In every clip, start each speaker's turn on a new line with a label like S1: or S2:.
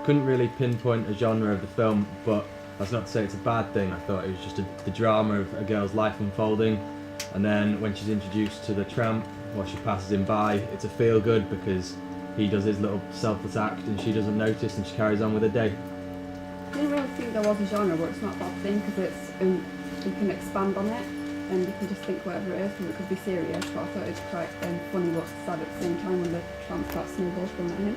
S1: couldn't really pinpoint a genre of the film, but that's not to say it's a bad thing. I thought it was just the drama of a girl's life unfolding, and then when she's introduced to the tramp while she passes him by, it's a feel-good because he does his little selfless act and she doesn't notice and she carries on with her day.
S2: I didn't really think there was a genre, but it's not a bad thing because you can expand on it and you can just think whatever it is, and it could be serious, but I thought it was quite funny but sad at the same time when the tramp starts snowballs from at him.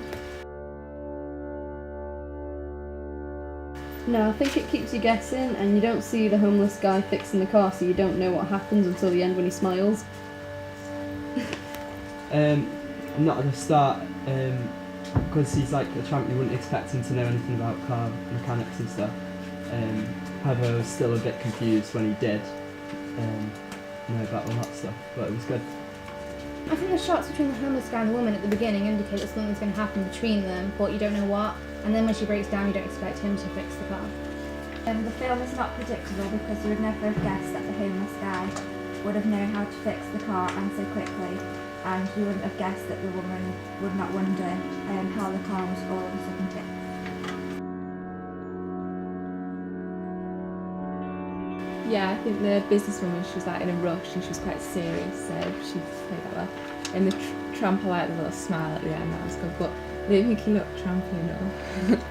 S2: No, I think it keeps you guessing, and you don't see the homeless guy fixing the car, so you don't know what happens until the end when he smiles.
S3: Not at the start, because he's like a tramp, you wouldn't expect him to know anything about car mechanics and stuff. However, I was still a bit confused when he did know about all that stuff, but it was good.
S4: I think the shots between the homeless guy and the woman at the beginning indicate that something's going to happen between them, but you don't know what. And then when she breaks down, you don't expect him to fix the car.
S5: The film is not predictable because you would never have guessed that the homeless guy would have known how to fix the car and so quickly, and you wouldn't have guessed that the woman would not wonder how the car was all of a sudden fixed.
S2: Yeah, I think the businesswoman, she was like in a rush and she was quite serious, so she played that well. And the tramp, I like the little smile at the end, that was good, but I didn't think he looked trampy enough.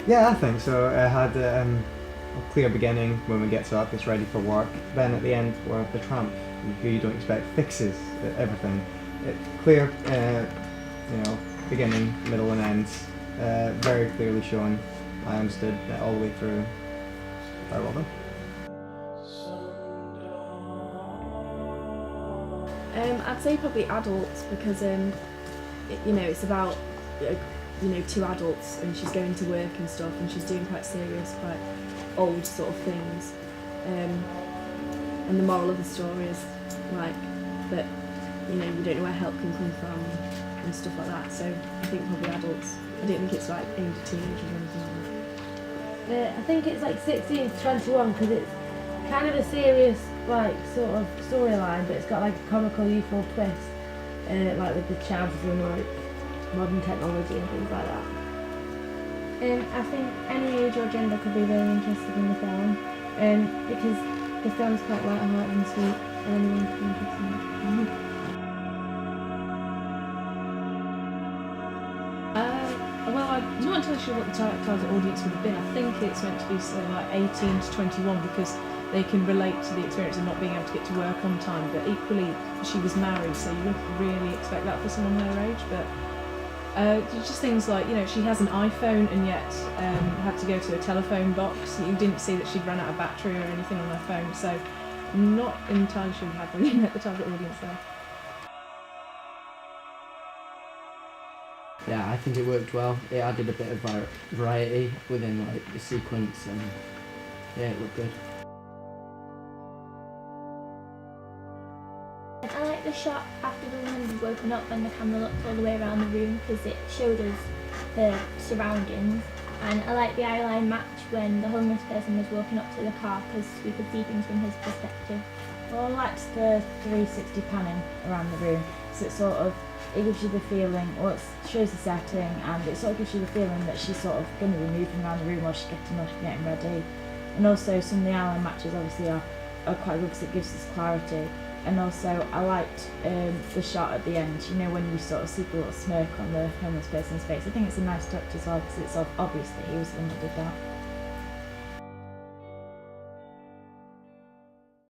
S6: Yeah, I think so. It had a clear beginning when we get to up, gets ready for work. Then at the end, where the tramp, who you don't expect, fixes everything. Clear, beginning, middle and end. Very clearly shown. I understood that all the way through. Very well done.
S7: I'd say probably adults because it's about two adults and she's going to work and stuff and she's doing quite serious, quite old sort of things, and the moral of the story is like that you don't know where help can come from and stuff like that. So I think probably adults. I don't think it's like aimed at teenagers or anything like that.
S8: I think it's like 16 to 21 because it's kind of a serious sort of storyline, but it's got like a comical, youthful twist, like with the chances and like modern technology and things like that.
S4: I think any age or gender could be really interested in the film, because the film's quite light-hearted and sweet, and anyone can be interested in it.
S7: Well, I'm not entirely sure what the target audience would have been. I think it's meant to be like 18 to 21 because they can relate to the experience of not being able to get to work on time, but equally she was married, so you wouldn't really expect that for someone her age. But just things like, she has an iPhone and yet had to go to a telephone box. You didn't see that she'd run out of battery or anything on her phone, so I'm not entirely sure we have really met the target audience there.
S3: Yeah, I think it worked well. It added a bit of variety within the sequence, and yeah, it looked good.
S4: I like the shot after the woman was woken up and the camera looked all the way around the room because it showed us her surroundings, and I like the eyeline match when the homeless person was walking up to the car because we could see things from his perspective.
S5: Well, I liked the 360 panning around the room, so it gives you the feeling, or it shows the setting, and it sort of gives you the feeling that she's sort of going to be moving around the room while she's getting ready. And also some of the eyeline matches obviously are quite good because it gives us clarity. And also I liked the shot at the end, when you sort of see the little smirk on the homeless person's face. I think it's a nice touch as well because it's obvious that he was the one that did that.